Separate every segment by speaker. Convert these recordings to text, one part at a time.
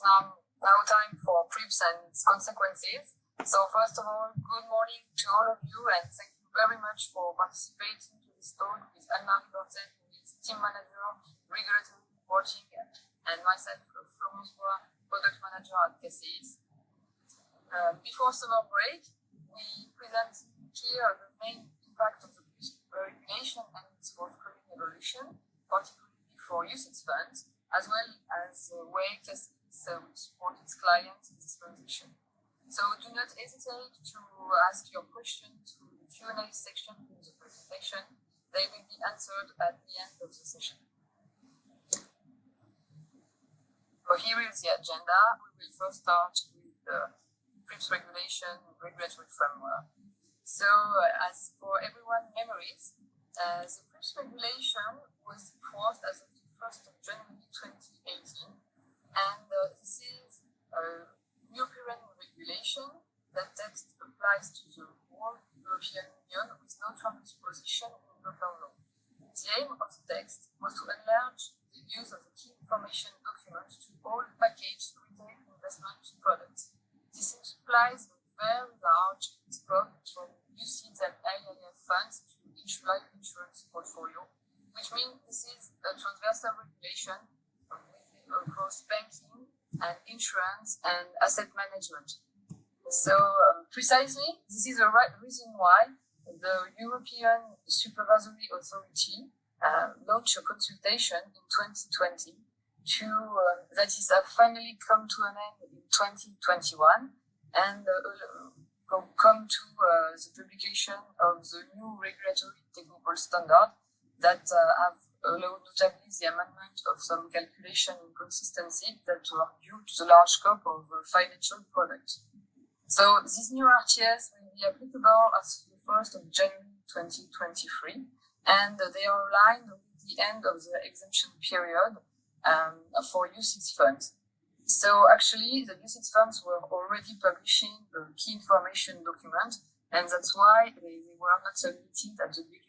Speaker 1: now time for PRIIPs and its consequences. So first of all, good morning to all of you, and thank you very much for participating to this talk with Anne-Marie Baerten, who is Team Manager, Regulatory Reporting, and myself, Florence, Product Manager at CACEIS. Before summer break, we present here the main impact of the PRIIPS Regulation and its forthcoming evolution, particularly for UCITS funds, as well as the way CACEIS will support its clients in this transition. So do not hesitate to ask your questions through the Q&A section in the presentation. They will be answered at the end of the session. So here is the agenda. We will first start with the PRIIPS Regulation regulatory framework. So as for everyone's memories, the PRIIPS Regulation was enforced as of the 1st of January 2018, and this is a European regulation. That text applies to the whole European Union with no transposition in local law. The aim of the text was to enlarge the use of the key information document to all packaged retail investment products. This implies a very large scope from UCITS and AIF funds to each life insurance portfolio, which means this is a transversal regulation across banking and insurance and asset management. So precisely, this is the right reason why the European Supervisory Authority launched a consultation in 2020 that is finally come to an end in 2021 and come to the publication of the new regulatory technical standard that have allowed notably the amendment of some calculation inconsistency that were due to the large scope of financial products. So this new RTS will be applicable as the 1st of January 2023, and they are aligned with the end of the exemption period for UCITS funds. So actually, the UCITS funds were already publishing the key information document, and that's why they were not submitted at the beginning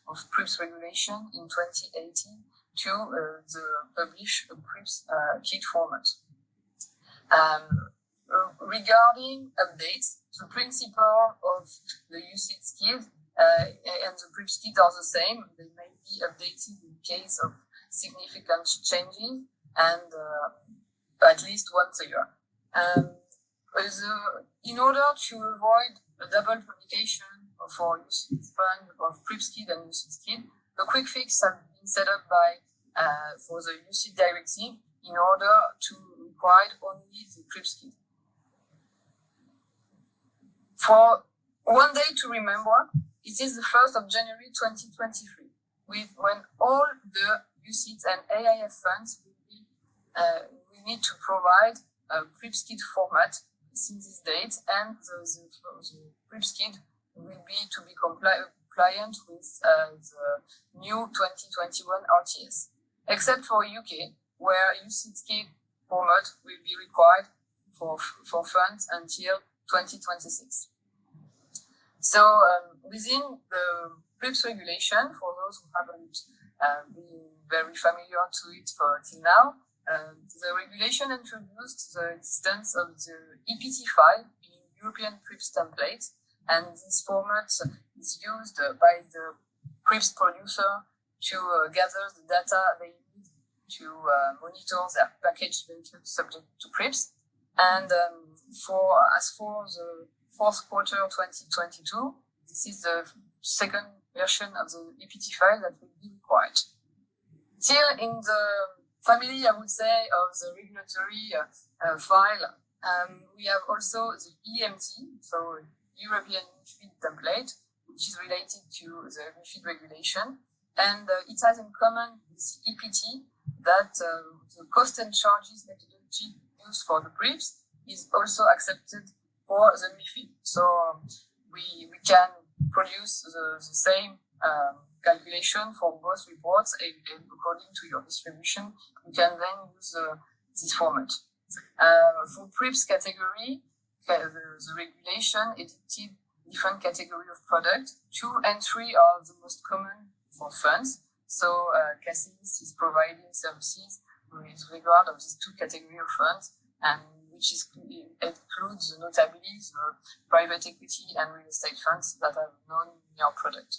Speaker 1: of PRIIPS Regulation in 2018 to the published PRIIPS KIID format. Regarding updates, the principle of the UCITS KIID and the PRIIPS KIID are the same. They may be updated in case of significant changes and at least once a year. In order to avoid a double publication for UCITS fund of PRIIPS KID and UCITS KID, the quick fix has been set up by for the UCITS directive in order to require only the PRIIPS KID. For one day to remember, it is the 1st of January 2023, when all the UCITS and AIF funds will need to provide a PRIIPS KID format since this date, and the PRIIPS KID will be compliant with the new 2021 RTS, except for UK, where UCITS KID format will be required for funds until 2026. So within the PRIIPS regulation, for those who haven't been very familiar to it till now, the regulation introduced the existence of the Ept File in European PRIIPS template, and this format is used by the PRIIPS producer to gather the data they need to monitor their packaged vehicles subject to PRIIPS. And as for the fourth quarter 2022, this is the second version of the Ept File that will be required. Still in the family, I would say, of the regulatory file, we have also the EMT, so European MiFID template, which is related to the MiFID regulation, and it has in common with EPT that the cost and charges methodology used for the PRIIPs is also accepted for the MiFID. So we can produce the same calculation for both reports, and according to your distribution, you can then use this format. For PRIIPS category, the regulation edited different category of product. 2 and 3 are the most common for funds. So CACEIS is providing services with regard of these two categories of funds, and which includes notably the private equity and real estate funds that are known in our product.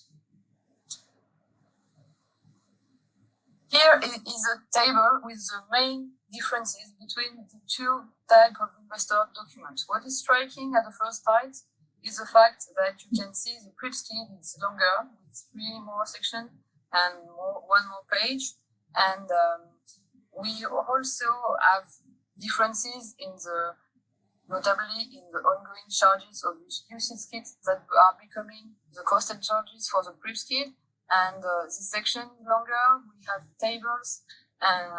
Speaker 1: Here is a table with the main differences between the two types of investor documents. What is striking at the first sight is the fact that you can see the PRIIPS KIID is longer, with 3 more sections and one more page. And we also have differences in notably in the ongoing charges of UCITS KIID that are becoming the costed charges for the PRIIPS KIID. And this section is longer. We have tables and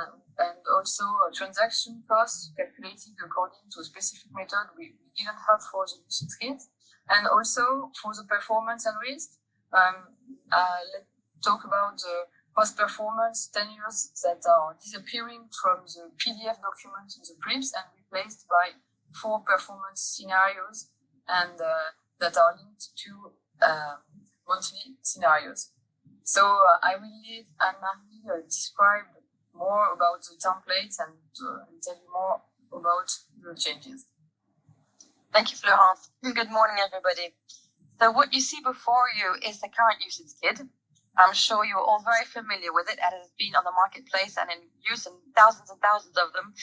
Speaker 1: also transaction costs calculated according to a specific method we didn't have for the UCITS KIID. And also for the performance and risk, let's talk about the post-performance tenures that are disappearing from the PDF document in the PRIIPs and replaced by 4 performance scenarios and that are linked to monthly scenarios. So I will leave Anne-Marie describe more about the templates and tell you more about the changes.
Speaker 2: Thank you, Florence. Good morning, everybody. So what you see before you is the current UCITS KIID. I'm sure you're all very familiar with it, and it has been on the marketplace and in use in thousands and thousands of them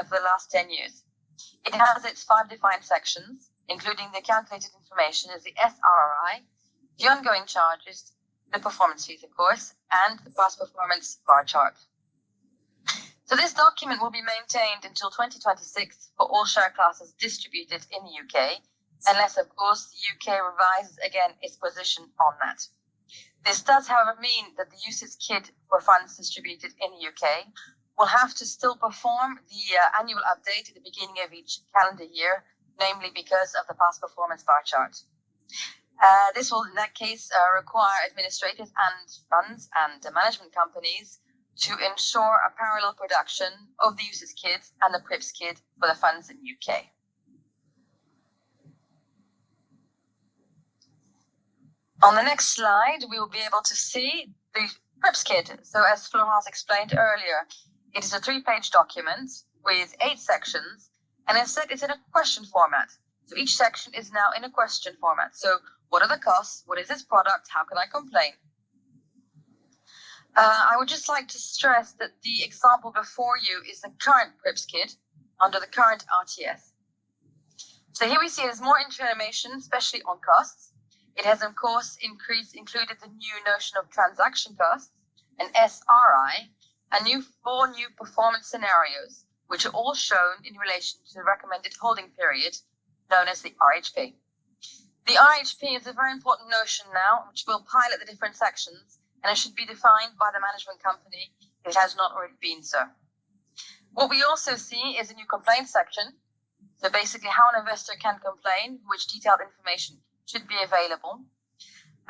Speaker 2: for the last 10 years. It has its 5 defined sections, including the calculated information as the SRI, the ongoing charges, the performance fees, of course, and the past performance bar chart. So this document will be maintained until 2026 for all share classes distributed in the UK, unless, of course, the UK revises again its position on that. This does, however, mean that the UCITS KIID for funds distributed in the UK will have to still perform the annual update at the beginning of each calendar year, namely because of the past performance bar chart. This will, in that case, require administrators and funds and management companies to ensure a parallel production of the UCITS KIID and the PRIIPS KIID for the funds in the UK. On the next slide, we will be able to see the PRIIPS KIID. So as Florence explained earlier, it is a 3-page document with 8 sections, and instead it's in a question format. So each section is now in a question format. So what are the costs? What is this product? How can I complain? I would just like to stress that the example before you is the current PRIIPS KIID under the current RTS. So here we see there's more information, especially on costs. It has, of course, included the new notion of transaction costs, an SRI, and 4 new performance scenarios, which are all shown in relation to the recommended holding period, known as the RHP. The RHP is a very important notion now, which will pilot the different sections, and it should be defined by the management company if it has not already been so. What we also see is a new complaint section. So basically how an investor can complain, which detailed information should be available.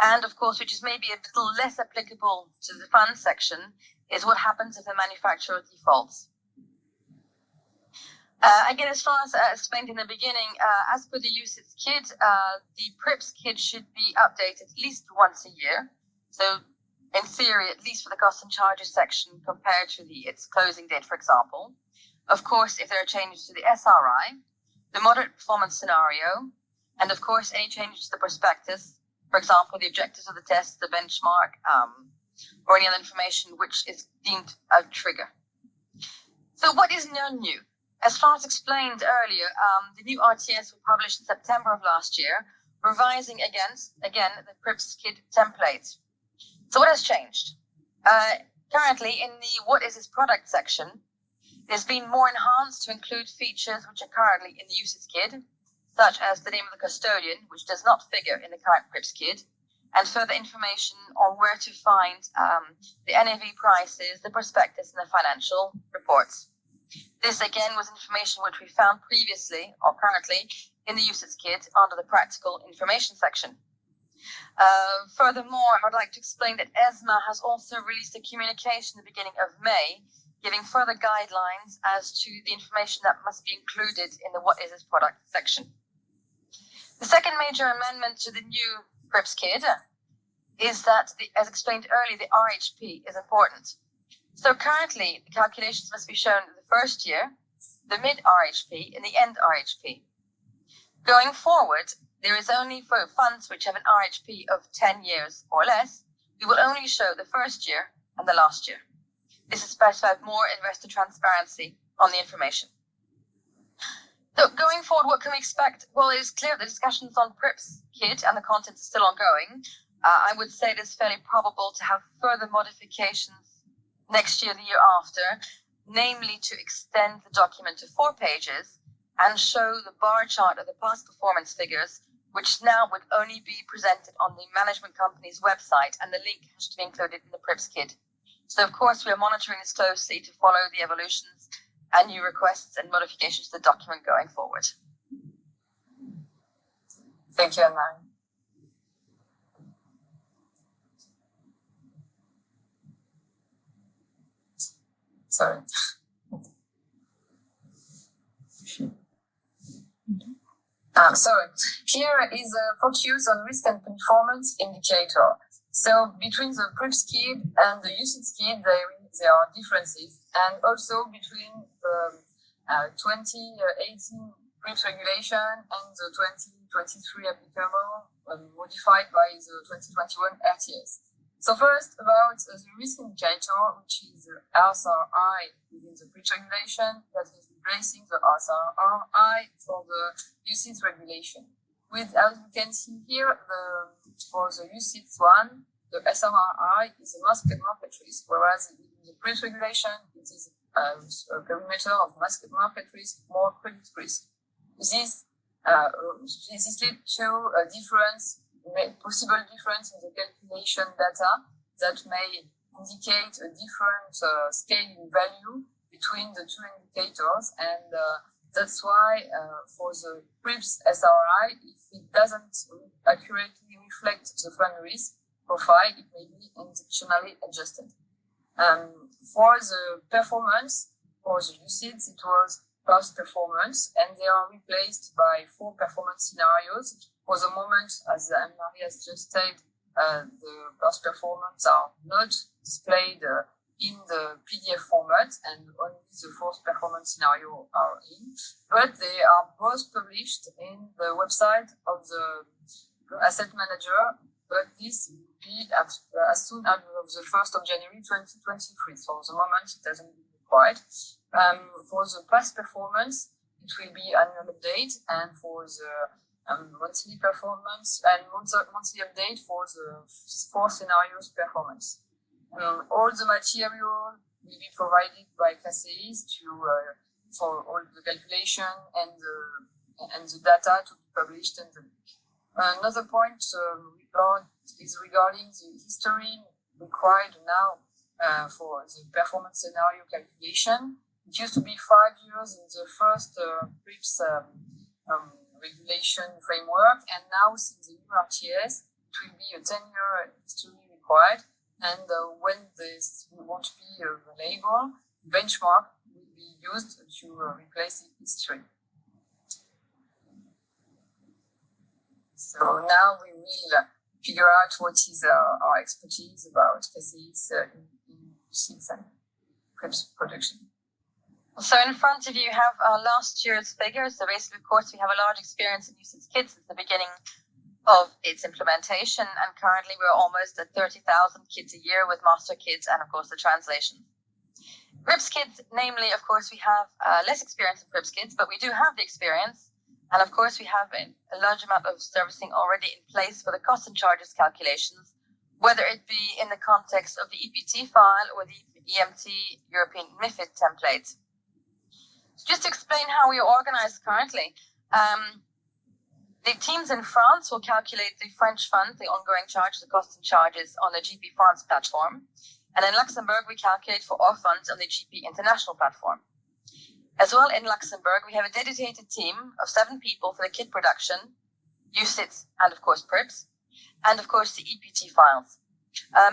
Speaker 2: And of course, which is maybe a little less applicable to the fund section, is what happens if the manufacturer defaults. Again, as far as explained in the beginning, as per the UCITS KIID, the PRIIPS KIID should be updated at least once a year. So in theory, at least for the costs and charges section compared to its closing date, for example. Of course, if there are changes to the SRI, the moderate performance scenario, and of course, any changes to the prospectus, for example, the objectives of the test, the benchmark, or any other information which is deemed a trigger. So what is now new? As Florence explained earlier, the new RTS was published in September of last year, revising again the PRIIPS KIID template. So what has changed? Currently, in the what is this product section, there's been more enhanced to include features which are currently in the UCITS KIID, such as the name of the custodian, which does not figure in the current PRIIPS KIID, and further information on where to find the NAV prices, the prospectus, and the financial reports. This, again, was information which we found previously, or currently, in the UCITS KIID under the practical information section. Furthermore, I would like to explain that ESMA has also released a communication at the beginning of May, giving further guidelines as to the information that must be included in the what is this product section. The second major amendment to the new PRIIPS KIID is that, as explained earlier, the RHP is important. So currently, the calculations must be shown in the first year, the mid-RHP, and the end RHP. Going forward, there is only for funds which have an RHP of 10 years or less, we will only show the first year and the last year. This is specified more investor transparency on the information. So going forward, what can we expect? Well, it is clear the discussions on PRIIPS KID and the content is still ongoing. I would say it is fairly probable to have further modifications next year, the year after, namely to extend the document to 4 pages and show the bar chart of the past performance figures, which now would only be presented on the management company's website, and the link has to be included in the PRIIPS KID. So, of course, we are monitoring this closely to follow the evolutions and new requests and modifications to the document going forward.
Speaker 1: Thank you, Anna. Sorry. Sorry. Here is a focus on risk and performance indicator. So between the PRIIPS KID and the UCITS KID, there are differences, and also between the 2018 PRIIPS Regulation and the 2023 applicable, modified by the 2021 RTS. So first, about the risk indicator, which is the RSRI within the PRIIPS Regulation, that is replacing the RSRI for the UCITS Regulation. With, as you can see here, for the UCITS one, the SRI is a market risk, whereas in the PRIIPS Regulation, it is a perimeter of market risk, more credit risk. This led to a difference, possible difference in the calculation data that may indicate a different scaling value between the 2 indicators, and that's why for the PRIIPS SRI, if it doesn't accurately reflect the fund risk profile, it may be intentionally adjusted. For the performance, for the UCITS, it was past performance, and they are replaced by 4 performance scenarios. For the moment, as Anne-Marie has just said, the past performance are not displayed in the PDF format, and only the 4th performance scenario are in, but they are both published in the website of the asset manager, but this will be as soon as the 1st of January 2023. So at the moment, it hasn't been required. For the past performance, it will be annual update, and for the monthly performance and monthly update for the 4 scenarios performance. All the material will be provided by CACEIS for all the calculation and the data to be published in the link. Another point is regarding the history required now for the performance scenario calculation. It used to be 5 years in the first PRIIPS regulation framework, and now since the new RTS, it will be a 10-year history required. And when this won't be available, benchmark will be used to replace the history. So now we will figure out what is our expertise about CACEIS in UCITS and PRIIPS production.
Speaker 2: So in front of you have last year's figures. So basically, of course, we have a large experience in UCITS KIID since the beginning of its implementation, and currently we're almost at 30,000 kids a year with master kids and, of course, the translation. PRIIPS KID, namely, of course, we have less experience in PRIIPS KID, but we do have the experience. And, of course, we have a large amount of servicing already in place for the costs and charges calculations, whether it be in the context of the Ept File or the EMT European MiFID template. So just to explain how we are organized currently, the teams in France will calculate the French fund, the ongoing charges, the costs and charges on the GP France platform. And in Luxembourg, we calculate for our funds on the GP International platform. As well, in Luxembourg, we have a dedicated team of 7 people for the KID production, UCITS, and of course PRIIPS, and of course the Ept files.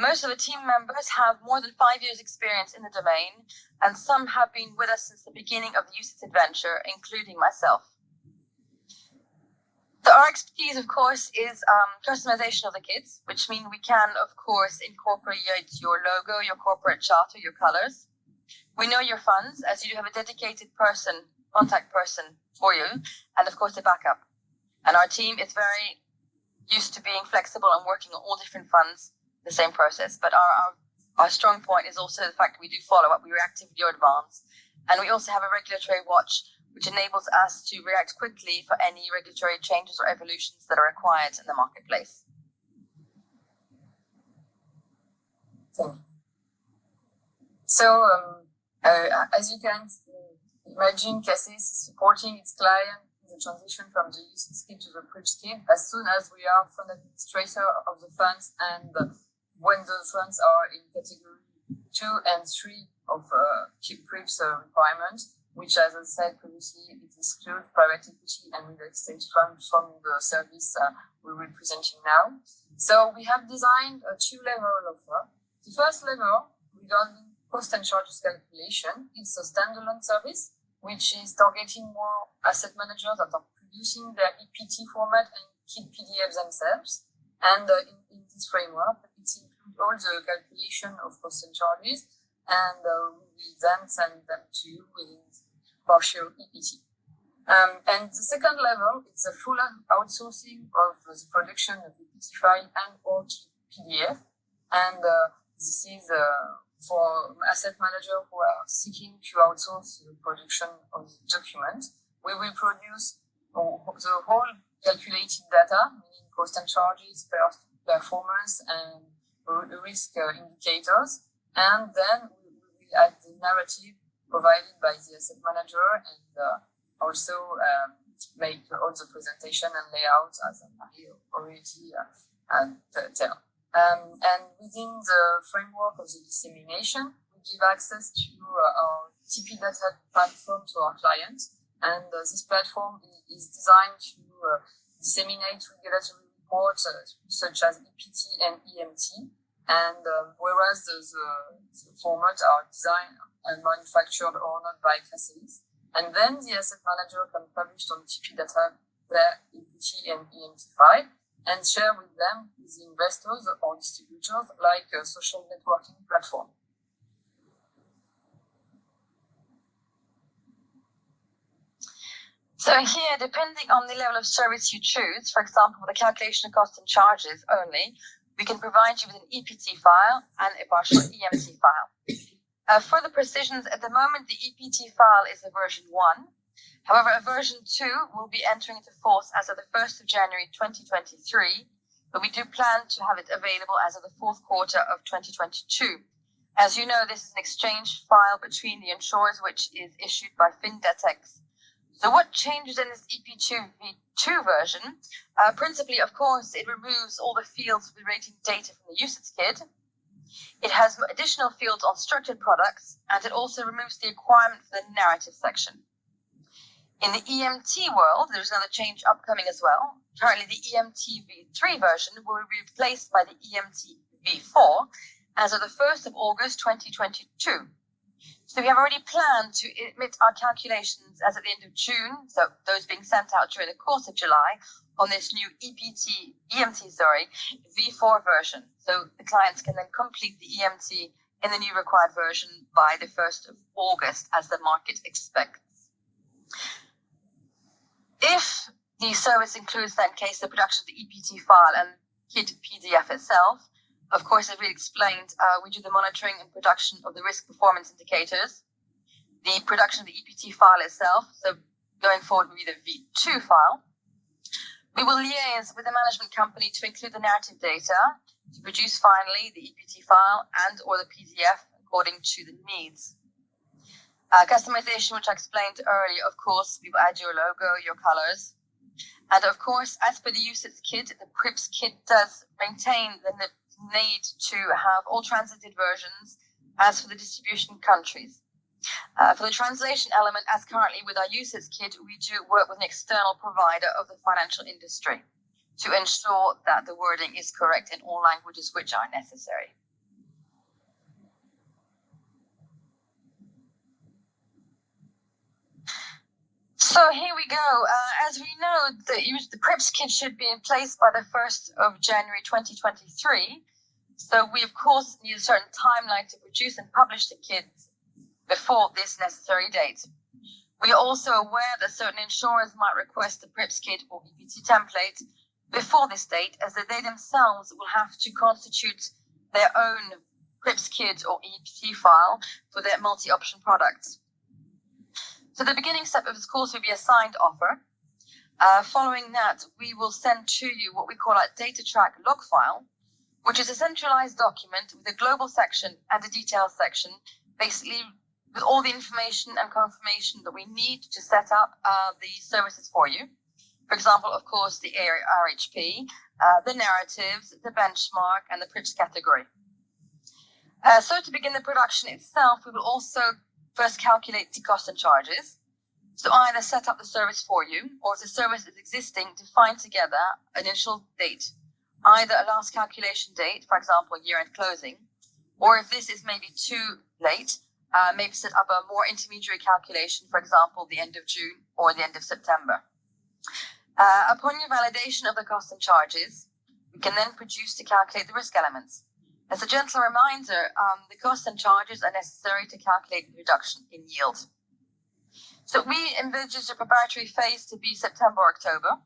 Speaker 2: Most of the team members have more than 5 years experience in the domain, and some have been with us since the beginning of the UCITS adventure, including myself. So our expertise, of course, is customization of the KIDs, which means we can, of course, incorporate your logo, your corporate charter, your colors. We know your funds, as you do have a dedicated person, contact person for you, and of course, a backup. And our team is very used to being flexible and working on all different funds, the same process. But our strong point is also the fact that we do follow up, we react to your advance. And we also have a regulatory watch, which enables us to react quickly for any regulatory changes or evolutions that are required in the marketplace.
Speaker 1: So, as you can imagine, CACEIS is supporting its client in the transition from the UCITS KIID to the PRIIPS KID as soon as we are fund administrator of the funds, and when the funds are in category 2 and 3 of KIID PRIIPs requirements, which, as I said previously, it excludes private equity and real estate funds from the service we're representing now. So we have designed a 2-level offer. The first level, regarding cost and charges calculation, it's a standalone service, which is targeting more asset managers that are producing their EPT format and KIID PDFs themselves. And in this framework, it includes all the calculation of cost and charges, and we then send them to you within partial EPT. And the second level, it's a full outsourcing of the production of EPT file and or PDF. And this is for asset managers who are seeking to outsource the production of the document. We will produce the whole calculated data, meaning cost and charges, performance, and risk indicators. And then we will add the narrative provided by the asset manager, and also make all the presentation and layout as I already tell. And within the framework of the dissemination, we give access to our TP data platform to our clients. And this platform is designed to disseminate regulatory reports such as EPT and EMT. And whereas the formats are designed and manufactured or not by CACEIS, and then the asset manager can publish on TP data their EPT and EMT file and share with them with investors or distributors like a social networking platform.
Speaker 2: So here, depending on the level of service you choose, for example, the calculation of costs and charges only, we can provide you with an EPT file and a partial EMT file. For the precisions, at the moment, the EPT file is a version 1. However, a version 2 will be entering into force as of the 1st of January 2023, but we do plan to have it available as of the 4th quarter of 2022. As you know, this is an exchange file between the insurers, which is issued by Findetex. So what changes in this EP2 v2 version? Principally, of course, it removes all the fields relating data from the UCITS KIID. It has additional fields on structured products, and it also removes the requirement for the narrative section. In the EMT world, there's another change upcoming as well. Currently, the EMT v3 version will be replaced by the EMT v4 as of the 1st of August 2022. So we have already planned to emit our calculations as at the end of June, so those being sent out during the course of July, on this new EMT v4 version. So the clients can then complete the EMT in the new required version by the 1st of August, as the market expects. If the service includes, in that case, the production of the EPT file and KIID PDF itself, of course, as we explained, we do the monitoring and production of the risk performance indicators, the production of the EPT file itself, so going forward will be the V2 file. We will liaise with the management company to include the narrative data to produce finally the EPT file and or the PDF according to the needs. Customization, which I explained earlier, of course, we will add your logo, your colors. And of course, as per the UCITS KIID, the PRIIPS KID does maintain the need to have all translated versions as for the distribution countries. For the translation element, as currently with our UCITS KID, we do work with an external provider of the financial industry to ensure that the wording is correct in all languages which are necessary. So here we go. As we know, the PRIIPS KID should be in place by the 1st of January 2023. So we, of course, need a certain timeline to produce and publish the KIDs before this necessary date. We are also aware that certain insurers might request the PRIIPS KID or EPT template before this date, as they themselves will have to constitute their own PRIIPS KID or Ept file for their multi-option products. So the beginning step of this course will be a signed offer. Following that, we will send to you what we call a data track log file, which is a centralized document with a global section and a details section, basically with all the information and confirmation that we need to set up the services for you. For example, of course, the RHP, the narratives, the benchmark, and the PRIIPS category. So to begin the production itself, we will also first calculate the cost and charges. So either set up the service for you, or if the service is existing, define together an initial date, either a last calculation date, for example, year-end closing, or if this is maybe too late, maybe set up a more intermediary calculation, for example, the end of June or the end of September. Upon your validation of the costs and charges, we can then produce to calculate the risk elements. As a gentle reminder, the costs and charges are necessary to calculate the reduction in yield. So we envisage the preparatory phase to be September, October.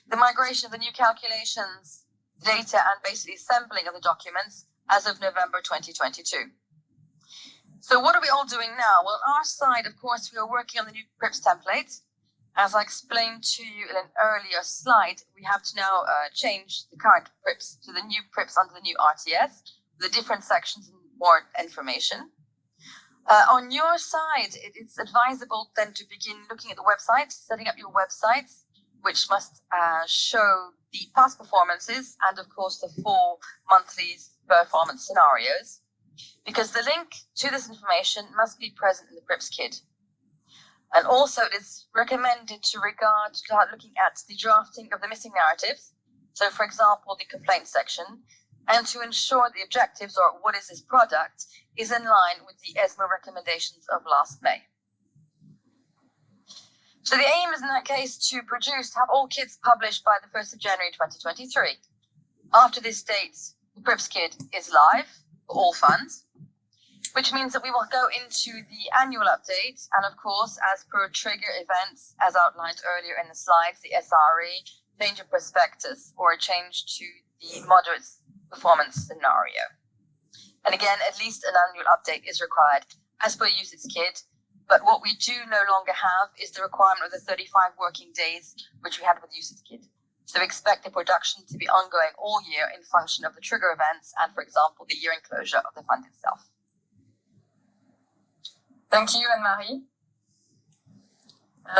Speaker 2: The migration of the new calculations, data, and basically assembling of the documents as of November 2022. So what are we all doing now? Well, on our side, of course, we are working on the new PRIIPS template. As I explained to you in an earlier slide, we have to now change the current PRIIPS to the new PRIIPS under the new RTS, the different sections and more information. On your side, it's advisable then to begin looking at the website, setting up your websites, which must show the past performances and, of course, the 4 monthly performance scenarios, because the link to this information must be present in the PRIIPS KID. And also, it is recommended to start looking at the drafting of the missing narratives. So, for example, the complaint section, and to ensure the objectives, or what is this product, is in line with the ESMO recommendations of last May. So the aim is in that case to have all KIDs published by the 1st of January 2023. After this date, the PRIIPS KID is live for all funds, which means that we will go into the annual update, and of course, as per trigger events, as outlined earlier in the slides, the SRE, change of prospectus, or a change to the moderate performance scenario. And again, at least an annual update is required as per UCITS KIID, but what we do no longer have is the requirement of the 35 working days, which we had with UCITS KIID. So expect the production to be ongoing all year in function of the trigger events and, for example, the year-end closure of the fund itself.
Speaker 1: Thank you, Anne-Marie.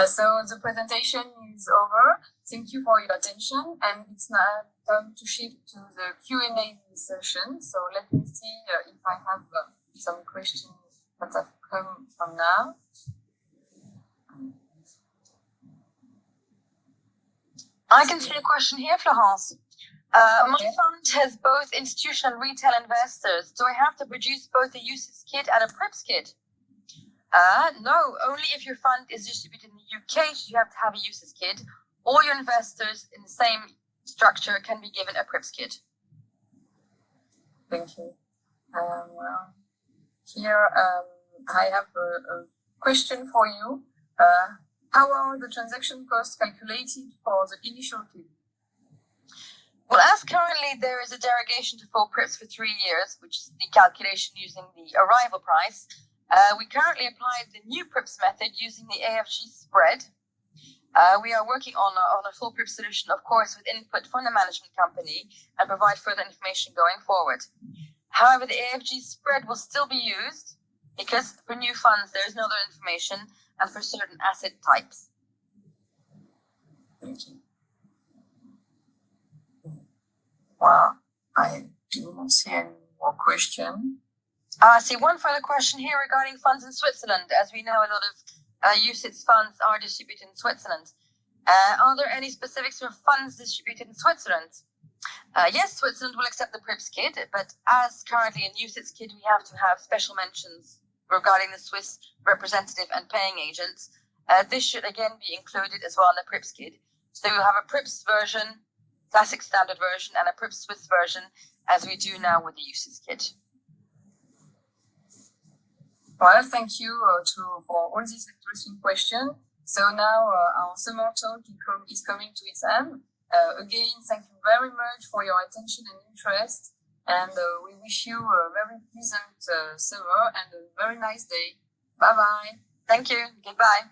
Speaker 1: So the presentation is over. Thank you for your attention, and it's now time to shift to the Q&A session. So let me see if I have some questions that have come from now.
Speaker 2: I can see a question here, Florence. My fund has both institutional and retail investors. Do I have to produce both a UCITS KIID and a PRIIPS KID? No, only if your fund is distributed in the UK should you have to have a UCITS KID. All your investors in the same structure can be given a PRIIPS KID.
Speaker 1: Thank you. Well, here I have a question for you. How are the transaction costs calculated for the initial KID?
Speaker 2: Well, as currently there is a derogation to full PRIIPs for 3 years, which is the calculation using the arrival price, we currently apply the new PRIIPs method using the AFG spread. We are working on a full PRIIPs solution, of course, with input from the management company, and provide further information going forward. However, the AFG spread will still be used because for new funds there is no other information, and for certain asset types.
Speaker 1: Thank you. Well, I do not see any more questions.
Speaker 2: I see one further question here regarding funds in Switzerland. As we know, a lot of UCITS funds are distributed in Switzerland. Are there any specifics for funds distributed in Switzerland? Yes, Switzerland will accept the PRIIPS KID, but as currently in UCITS KID, we have to have special mentions regarding the Swiss representative and paying agents, This should again be included as well in the PRIIPS KID. So you have a PRIIPS version, classic standard version, and a PRIIPS Swiss version, as we do now with the UCITS KIID.
Speaker 1: Well, thank you for all these interesting questions. So now our summer talk is coming to its end. Again, thank you very much for your attention and interest. And we wish you a very pleasant summer and a very nice day. Bye-bye.
Speaker 2: Thank you. Goodbye.